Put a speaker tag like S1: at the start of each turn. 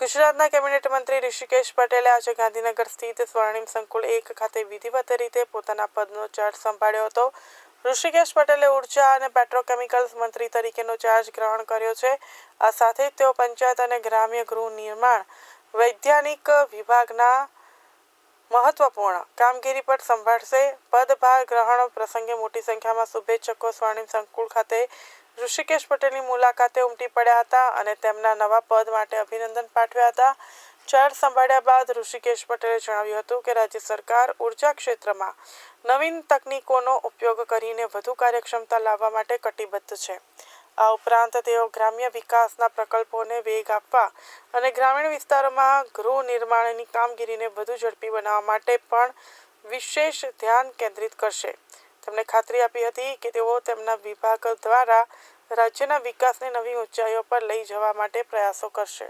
S1: ગુજરાતના કેબિનેટ મંત્રી ઋષિકેશ પટેલે આજે ગાંધીનગર સ્થિત સ્વર્ણિમ સંકુલ 1 ખાતે વિધિવત રીતે પોતાના પદનો ચાર્જ સંભાળ્યો હતો. ઋષિકેશ પટેલે ઉર્જા અને પેટ્રોકેમિકલ્સ મંત્રી તરીકેનો ચાર્જ ગ્રહણ કર્યો છે. આ સાથે જ તેઓ પંચાયત અને ગ્રામ્ય ગૃહ નિર્માણ વૈધાનિક વિભાગના મહત્વપૂર્ણ કામગીરી પર સંભાળશે. પદભાર ગ્રહણ પ્રસંગે મોટી સંખ્યામાં શુભેચ્છકો સ્વર્ણિમ સંકુલ ખાતે ઋષિકેશ પટેલની મુલાકાતે ઉમટી પડ્યા હતા અને તેમના નવા પદ માટે અભિનંદન પાઠવ્યા હતા. ચાર્જ સંભાળ્યા બાદ ઋષિકેશ પટેલે જણાવ્યું હતું કે રાજ્ય સરકાર ઉર્જા ક્ષેત્રમાં નવીન તકનીકોનો ઉપયોગ કરીને વધુ કાર્યક્ષમતા લાવવા માટે કટિબદ્ધ છે. આ ઉપરાંત તેઓ ગ્રામ્ય વિકાસના પ્રકલ્પોને વેગ આપવા અને ગ્રામીણ વિસ્તારોમાં ગૃહ નિર્માણની કામગીરીને વધુ ઝડપી બનાવવા માટે પણ વિશેષ ધ્યાન કેન્દ્રિત કરશે. તેમણે ખાતરી આપી હતી કે તેઓ તેમના વિભાગ દ્વારા રાજ્યના વિકાસને નવી ઊંચાઈઓ પર લઈ જવા માટે પ્રયાસો કરશે.